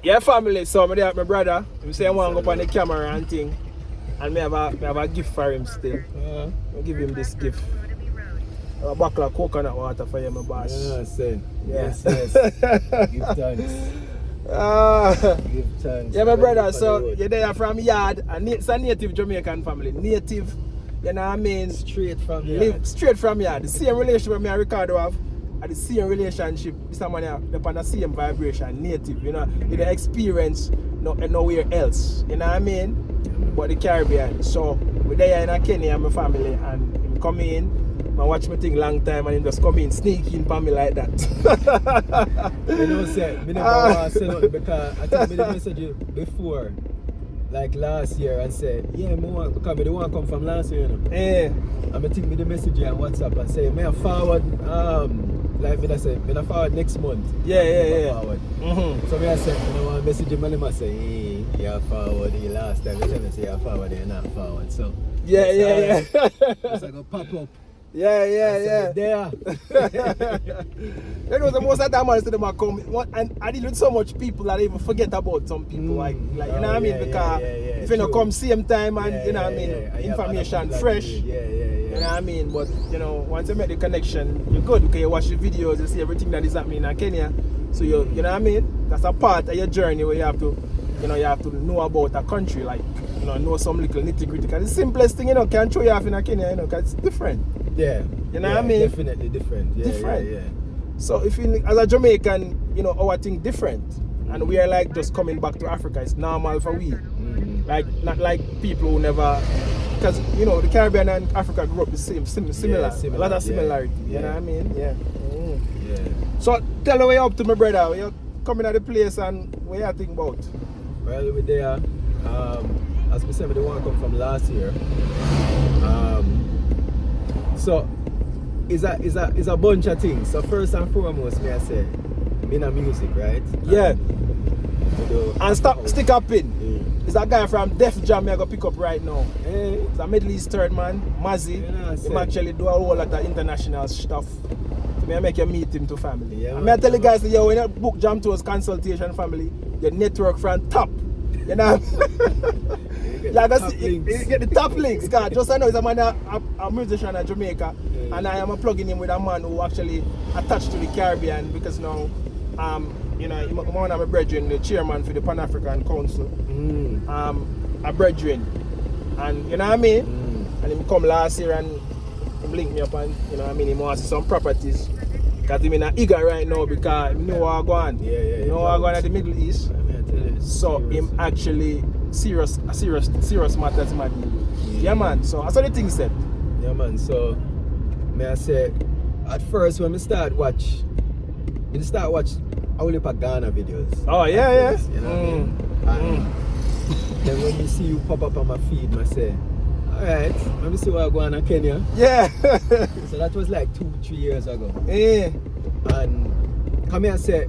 Yeah, family. So I have my brother. He say I want to go up on the camera and thing. And me have a gift for him still. I'll give him this gift. A bottle of coconut water for you, my boss. Yes. Yes. Give thanks. Give thanks. Yeah, my brother. So you're there from yard. And it's a native Jamaican family. Native, you know what I mean? Straight from yard. Live straight from yard. The same relationship me and Ricardo have. And the same relationship. This man they're on the same vibration. Native, you know. You don't experience nowhere else. You know what I mean? But the Caribbean. So we're there in Kenya and my family, and him come in. I watch my thing long time and him just come in, sneak in for me like that. You know, say, I never want to say nothing because I think I message you before, like last year, and say, yeah, because I don't want to come from last year, you know. Yeah. And I think I message you on WhatsApp and say, may I forward, like I say, may I forward next month. Yeah. Forward. So I say, you know, I message him and I say, hey, you're forward, the last time you tell me say you're forward, you're not forward. So, yeah. It's like a pop up. Yeah. There. You know, the most of the time I see them come, and I deal with so much people that I even forget about some people. Like you know what I mean? Because if you don't come same time and you know what I mean, information fresh. You know what I mean? But you know, once you make the connection, you're good because you watch the videos, you see everything that is happening in Kenya. So you know what I mean? That's a part of your journey where you have to know about a country, like know some little nitty-gritty. Because the simplest thing, can throw you off in Kenya, because it's different. Yeah. You know what I mean? Definitely different. Yeah. So if you, as a Jamaican, our thing different. And we are like just coming back to Africa. It's normal for we. Like, not like people who never, because, the Caribbean and Africa grew up the same, similar. A lot of similarity. You know what I mean? Yeah. So tell the way up to my brother. You're coming at the place and what you think about? Well, we're there. As we said, we don't want to come from last year. So it's a bunch of things. So first and foremost, may I say, I'm in a music, right? Yeah. And stick up in. It's a guy from Def Jam I go pick up right now. It's a Middle East third man, Mazzy. He actually do a whole lot of international stuff. So I make you meet him to family. Yeah, and I tell the guys that when you book Jam Tours consultation family, your network from top. You know? You get the top links, because just I know he's a musician in Jamaica, and I am plugging him with a man who actually attached to the Caribbean because now, one of my brethren, the chairman for the Pan-African Council, a brethren, and you know what I mean? And he come last year and he linked me up and, he wants some properties, because he's in a eager right now because he know what I'm going. You know what I'm going at the Middle East. So him actually serious matters man. Yeah man, so that's what the thing said. Yeah man, so may I say at first when we start watch only for Ghana videos. Oh yeah. First, you know what I mean? And then when you see you pop up on my feed, I say, alright, let me see what I go on in Kenya. Yeah. So that was like 2-3 years ago. Yeah. And come here and say,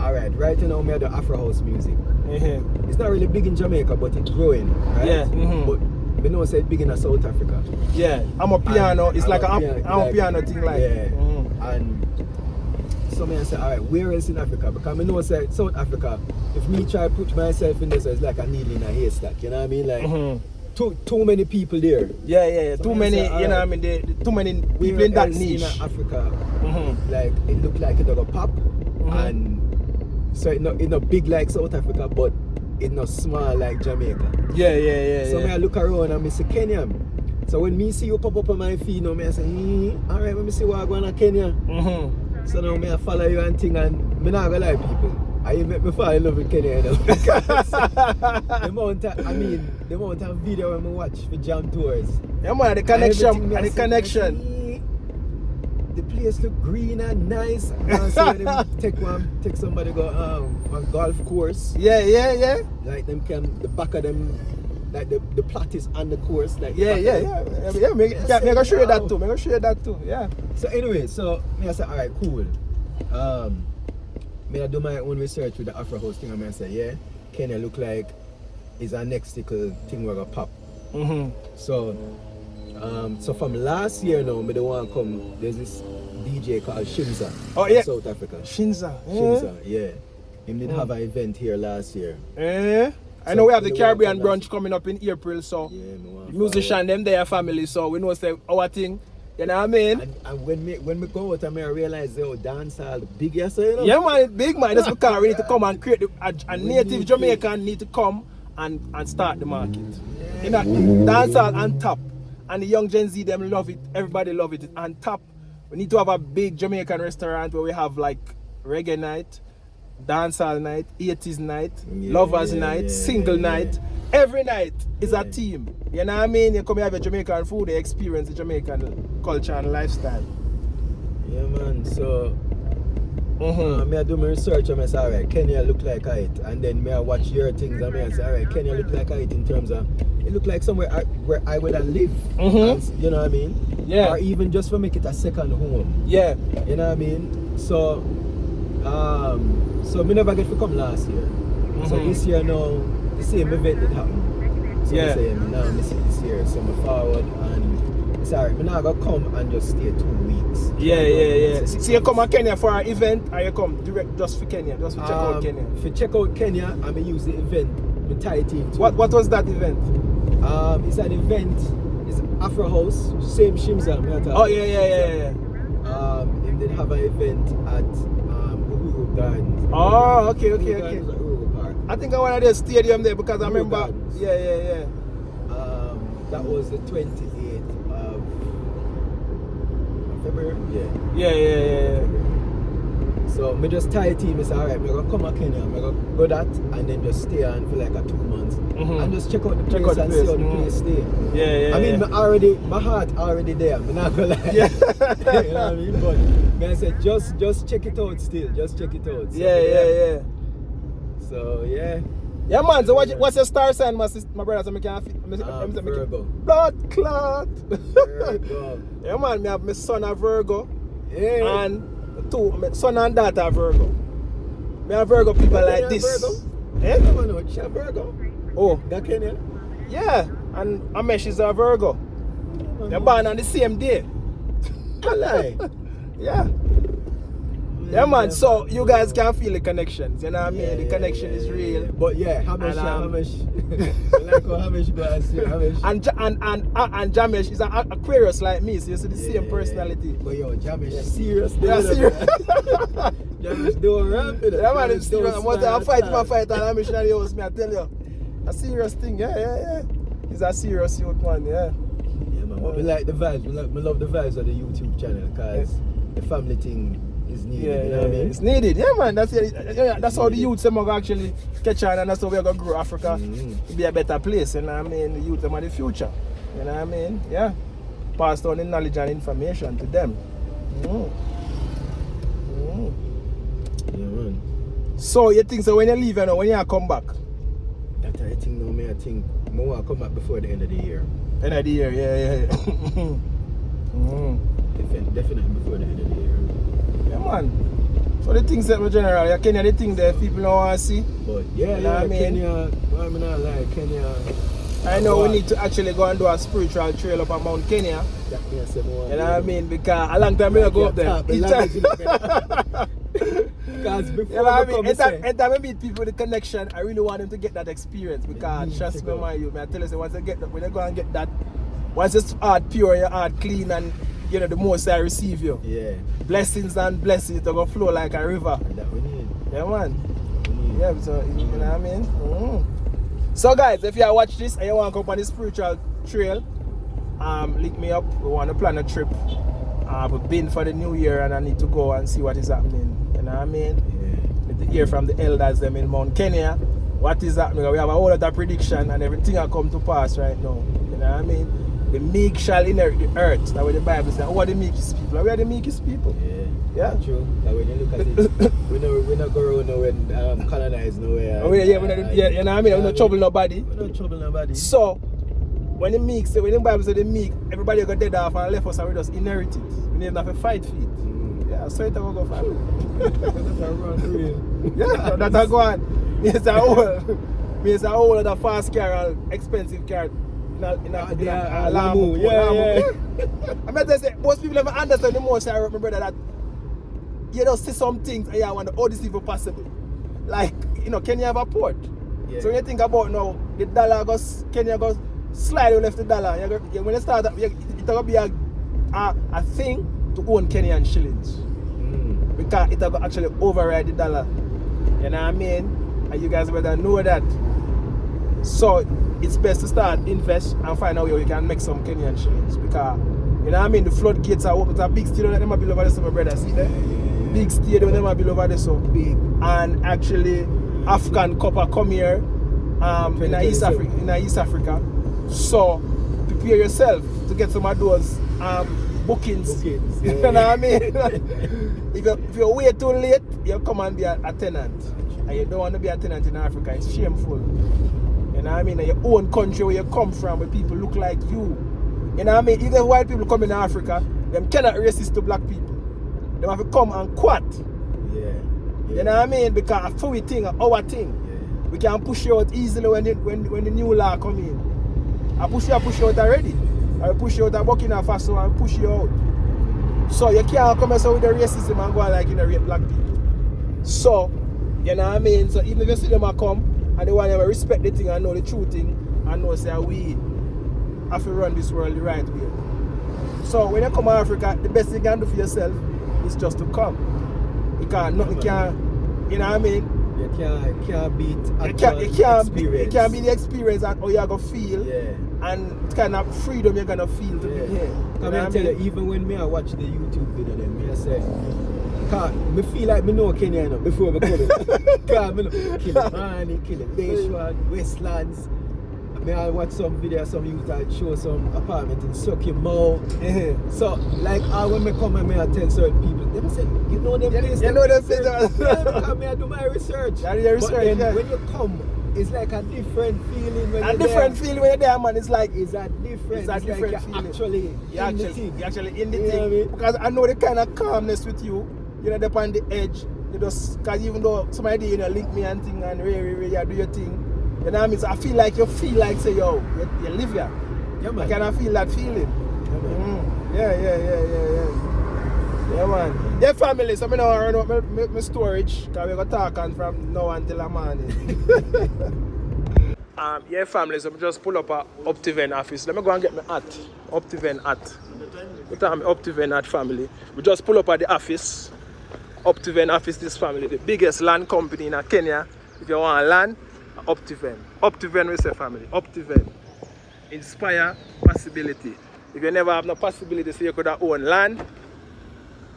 alright, right now I do Afro house music. It's not really big in Jamaica, but it's growing, right? Yeah. But we know it's big in South Africa. Yeah, I'm a piano. It's like a piano thing, like. Yeah. And so I say, alright, where else in Africa? Because I know say South Africa, if me try to put myself in there, so it's like a needle in a haystack. You know what I mean? Like too many people there. Yeah. So too many. Say, you know what I mean? Too many people in that niche. In Africa, like it look like it's a pop, and so it's not big like South Africa, but it's not small like Jamaica. Yeah. So I look around and I see Kenya. So when me see you pop up on my feed, I say, alright, let me see what I go on Kenya. So now I follow you and thing, and I'm not gonna lie people. I make me fall in love with Kenya, the amount of video when I watch for Jam Tours. Yeah man, the connection. The place look green and nice. I see them take somebody go on golf course. Yeah. Like them the back of them, like the plot is on the course. Like Yeah. Me gonna show you that too. Yeah. So anyway, so me I say alright, cool. Me I do my own research with the Afro house thing, and I say, yeah, Kenya look like is our next thing we're gonna pop. So from last year now, me the one come, there's this DJ called Shinza in South Africa. Shinza, yeah. Him did have an event here last year. I know we have the Caribbean brunch coming up in April, so musician them their family, so we know say our thing. You know what I mean? And when we go out and I realize they dance all big yesterday, you know? Yeah man, it's big man. That's because we need to come and create a native Jamaican need to come and start the market. Yeah. You know, dance all on top. And the young Gen Z them love it. Everybody love it. On top, we need to have a big Jamaican restaurant where we have like reggae night, dancehall night, 80s night, lovers night, single night. Every night is a team. You know what I mean? You come here have a Jamaican food, you experience the Jamaican culture and lifestyle. Yeah man, so I do my research and I say, alright, Kenya look like it. And then I watch your things and I say, alright, Kenya look like it in terms of, it look like somewhere where I would live. And, you know what I mean? Yeah. Or even just for make it a second home. Yeah. You know what I mean? So, me never get to come last year. So this year now, the same event did happen. So I say, now I see this year. So I'm forward and sorry, I'm not gonna come and just stay 2 weeks. Yeah. So you come to Kenya for an event or you come direct just for Kenya, just to check out Kenya? For check out Kenya, I'm gonna use the event, my tie team. What was that event? It's an event, it's Afro House, same Shimza. Oh yeah. They did have an event at Uhuru Gardens. Oh, okay. Park. I think I went to the stadium there because I remember. Gardens. Yeah. That was the 28th of February. Yeah. So me just tie a team. I say, alright, I'm gonna come to Kenya. I'm gonna go that and then just stay on for like 2 months and just check out the place and see how the place stay. Yeah. I mean, my heart already there. I'm not gonna lie. Yeah. You know what I mean? But I said, just check it out still. Just check it out. So, Yeah. So yeah. Yeah man, so what's your star sign, my brother? So I can Virgo. Blood clot. Virgo. Yeah man, I have my son a Virgo. Yeah. And my son and daughter a Virgo. Me have Virgo people like this. Eh? No, she a Virgo. Oh. That Kenya? Yeah. And Amesh is a Virgo. They're born on the same day. I lie. Yeah. Yeah man, so you guys can feel the connections, you know what I mean? The connection is real. But yeah, Hamish. I like how Hamish go and see Hamish. And Jamesh is an Aquarius like me, so you see the same personality. But yo, Jamesh serious. Yeah, serious. Jamesh doing rapid. Yeah man, it's serious. Once I fight and Hamish and the house, me I tell you. A serious thing, yeah. He's a serious youth man, yeah. Yeah man, but we like the vibes, we love the vibes of the YouTube channel because the family thing is needed, you know what I mean? It's needed, yeah man, that's how the youth them are actually catch on and that's how we're going to grow Africa to be a better place, you know what I mean? The youth them are the future, you know what I mean? Yeah, pass down the knowledge and information to them. Yeah man. So you think so when you leave, you know, when you come back? That I think no, I think I want to come back before the end of the year. End of the year, yeah. Definitely before the end of the year. Yeah man. So the things that in general, Kenya, the thing that people don't want to see. But yeah, I mean? Kenya, I'm not like Kenya. I know we need to actually go and do a spiritual trail up on Mount Kenya. You know what I mean? Because a long time I go up there. Because before you know what I mean? Anytime I meet people with the connection, I really want them to get that experience. Because trust me, man, I tell you, once they get that, when they go and get that, once it's heart pure, your heart clean, and you know the most I receive you. Yeah. Blessings and blessings, they're gonna flow like a river. And that we need. Yeah, man. Yeah, so you know what I mean? So guys, if you watch this and you want to come on the spiritual trail, link me up. We want to plan a trip. We've been for the new year and I need to go and see what is happening. You know what I mean? Yeah. Need to hear from the elders them in Mount Kenya. What is happening? We have a whole lot of prediction and everything will come to pass right now. You know what I mean? The meek shall inherit the earth. That's what the Bible says. Who are the meekest people? We are the meekest people. Yeah. True. Like when you look at it, we're not going nowhere and colonize nowhere. You know what I mean? We're not trouble nobody. We're not trouble nobody. So, when the meek say, when the Bible says the meek, everybody got dead off and left us and we just inherit it. We need to fight for it. Yeah, so it's a go family. That's a run real. Yeah, that's a go on. It's a whole lot of fast car and expensive car. In a Lambo. Yeah. I mean, say, most people never understand the most, my brother, that you don't see some things and you wonder how this is even possible. like, you know, Kenya have a port. Yeah. So when you think about now, the dollar goes, Kenya goes slide left the dollar. When you start, it's going to be a thing to own Kenyan shillings. Because it will actually override the dollar. You know what I mean? And you guys better know that. So it's best to start invest and find out where you can make some Kenyan shillings. Because, you know what I mean, the floodgates are open. It's a big stadium that they might build over there, so my brother, see there? Big stadium they might build over there, so big. And actually, African copper come here in East Africa. So prepare yourself to get some of those bookings. Yeah. You know what I mean? if you wait too late, you come and be a tenant. And you don't want to be a tenant in Africa. It's shameful. You know what I mean? In your own country where you come from, where people look like you. You know what I mean? Even white people come in Africa, them cannot racist to black people. They have to come and quat. Yeah. You know what I mean? Because a free thing, our thing. Yeah. We can push you out easily when the new law come in. I push you out already. I push you out at Burkina Faso and push you out. So you can't come with the racism and go like, you know, rape black people. So, you know what I mean? So even if you see them come and they want to respect the thing and know the true thing and know say we have to run this world the right way. So when you come to Africa, the best thing you can do for yourself is just to come. Nothing can, you know what I mean? You can't beat experience. It can't be the experience and how you're going to feel. Yeah. And it's kind of freedom you're going to feel to be here. Come and tell you, even when I watch the YouTube video, then I say, I feel like I know Kenya enough before I come in. Because I know Kilimani, Bayshore, Westlands. I watch some video, some youth I show some apartment in Sucky Mall. So, like, when I come and I tell certain people, they say, you know them places? You know them places? Because I do my research. I do your research, but then yeah. when you come, it's like a different feeling when you're there. Feeling when you're there, man. It's like it's a different feeling. You're actually in the thing. Because I know the kind of calmness with you. You know, they're on the edge. You just, because even though somebody, you know, link me and thing and you do your thing. You know what I mean? So I feel like say, yo, you live here. Yeah, man. I kind of feel that feeling. Yeah, Yeah, man. Yeah, family. So I now run out my storage. Because we're going to talk on from now until the morning. Yeah, family. So I just pull up a Optiven office. Let me go and get my hat. Optiven hat. What time Optiven hat, family? We just pull up at the office. Optiven office, this family. The biggest land company in Kenya. If you want land, Optiven. Optiven, we say, family. Optiven. Inspire possibility. If you never have no possibility, so you could own land,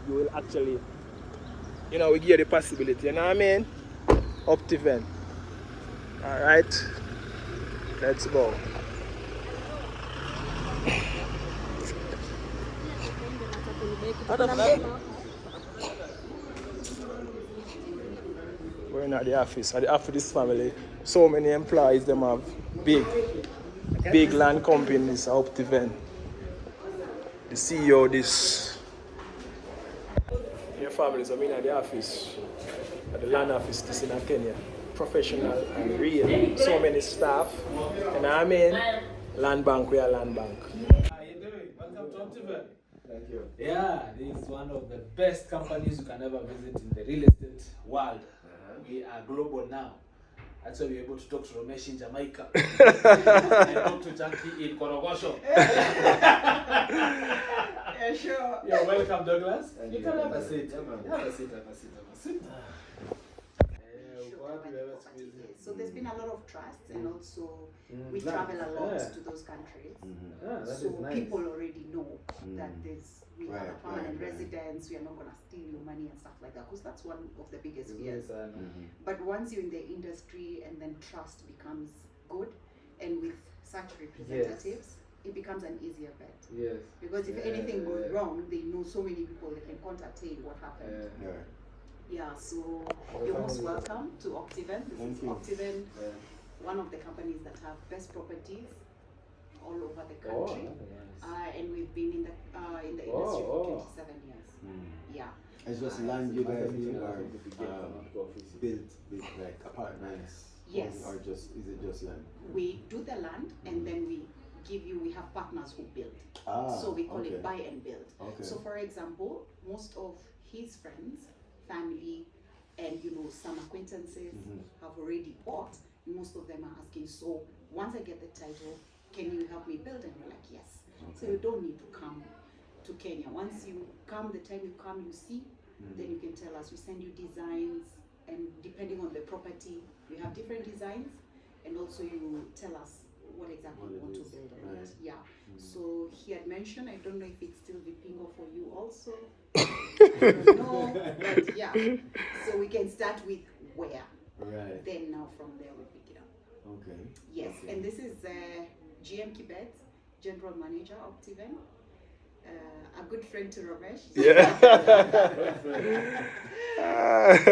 you will actually, you know, we give you the possibility. You know what I mean? Optiven. Alright. Let's go. We're in at the office. At the office, this family, so many employees, them have big land companies, Optiven. The CEO, this. Your families, I'm in at the office, at the land office, this in Kenya. Professional and real. So many staff. And I mean, land bank, we are land bank. How are you doing? Welcome to Optiven. Thank you. Yeah, this is one of the best companies you can ever visit in the real estate world. We are global now. That's why we're able to talk to Ramesh in Jamaica. And talk to Junkie in Korogosho. Yeah, sure. You're welcome, Douglas. Thank You you. can have a seat. Yeah, Have a seat. So there's been a lot of trust, and also we travel a lot to those countries. So nice. people already know that we have a permanent right. residence. We are not gonna steal your money and stuff like that, because that's one of the biggest fears. But once you're in the industry, and then trust becomes good, and with such representatives, it becomes an easier bet. Yes. Because if anything goes wrong, they know so many people they can contact. Hey, what happened? Yeah, so you're most welcome to Optiven. This is Optiven, one of the companies that have best properties all over the country. And we've been in the industry for 27 years. Yeah. It's just land you guys built with like apartments? Yes. Or is it just land? We do the land, and then we have partners who build. So we call it buy and build. So for example, most of his friends, family, and some acquaintances have already bought. Most of them are asking, so once I get the title, can you help me build? And we're like, yes. So you don't need to come to Kenya. Once you come, the time you come, you see, then you can tell us. We send you designs, and depending on the property, we have different designs, and also you tell us what exactly you want to build on it. Yeah. So he had mentioned, I don't know if it's still Vipingo for you also. I don't know, but yeah. So we can start with where. Right. Then now from there we pick it up. Okay. Yes, and this is GM Kibet, General Manager, Optiven. A good friend to Ramesh. Yeah.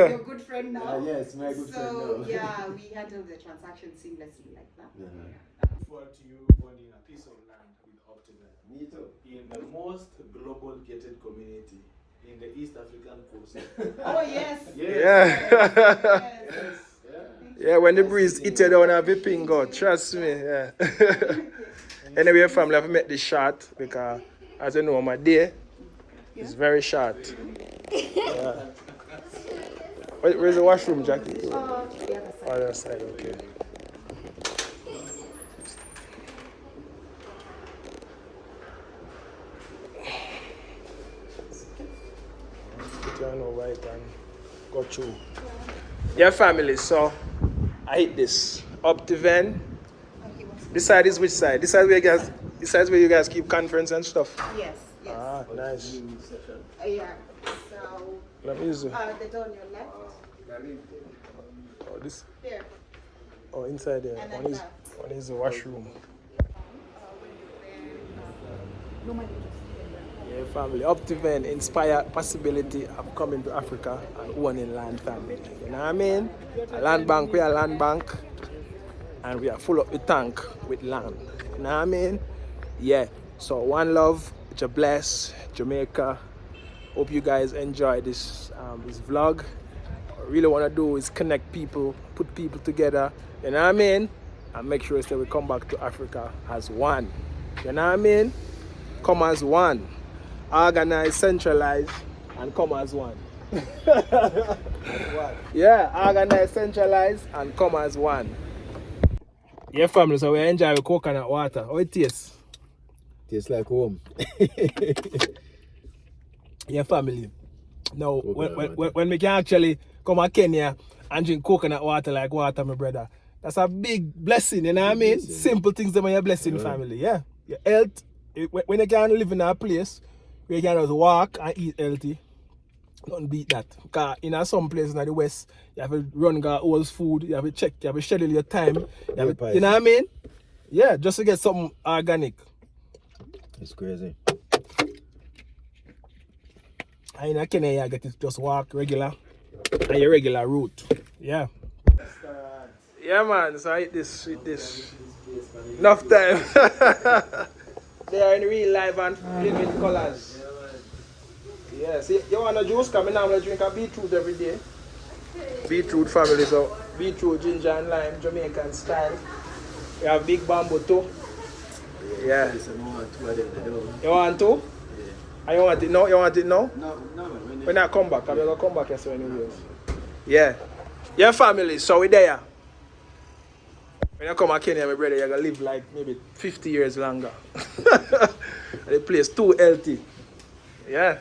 Your good friend now. Yes, my good friend now. So yeah, we handle the transaction seamlessly like that. Look forward to you owning a piece of land with Optiven. Me too. In the most global gated community in the East African coast. Oh yes. Yeah. Yes. Yeah, when the breeze hit you down a Vipingo, trust me. Yeah. Anyway, family, I've met this short because, as you know, my day is very short. Yeah. Where's the washroom, Jackie? The other side. Other side, okay. Turn over it and go through. Yeah, family, so I hit this. Up the van. This side is which side? This side where you guys keep conference and stuff? Yes. Yes. Ah, nice. Yeah. So Let me use it. the door on your left. Oh, this. There. Oh, inside there. And then One is the washroom. Yeah, family. Up to then inspire possibility of coming to Africa and owning land, family. You know what I mean? A land bank, we are a land bank, and we are full up the tank with land. You know what I mean? Yeah. So one love, you're blessed, Jamaica. Hope you guys enjoy this this vlog. What I really want to do is connect people, put people together. You know what I mean? And make sure that we come back to Africa as one. You know what I mean? Come as one. Organize, centralize, and come as one. Yeah, organize, centralize, and come as one. Yeah, family, so we enjoy the coconut water. How it tastes? Tastes like home. Yeah, family. Now, when we can actually come to Kenya and drink coconut water like water, my brother, that's a big blessing, you know what I mean? Simple things that are a blessing, family, yeah. Your health, when you can live in a place where you can just walk and eat healthy, don't beat that. Because in some places in the West, you have to run old food, you have to check, you have to schedule your time. You know what I mean? Yeah, just to get something organic. It's crazy. And in Kenya, you get to just walk regular and your regular route. Yeah. Yeah, man. So I eat this. Enough time. They are in real life and living colors. Yeah. See, you want a juice? Because I normally drink a beetroot every day. Beetroot family. So beetroot, ginger, and lime, Jamaican style. We have big bamboo too. Yeah. You want to? And you want it now? You want it now? No. When I come back, I'm going to come back here anyways. Yeah. Yeah, family, so we there. When you come to Kenya, my brother, you're going to live like maybe 50 years longer. The place too healthy. Yeah.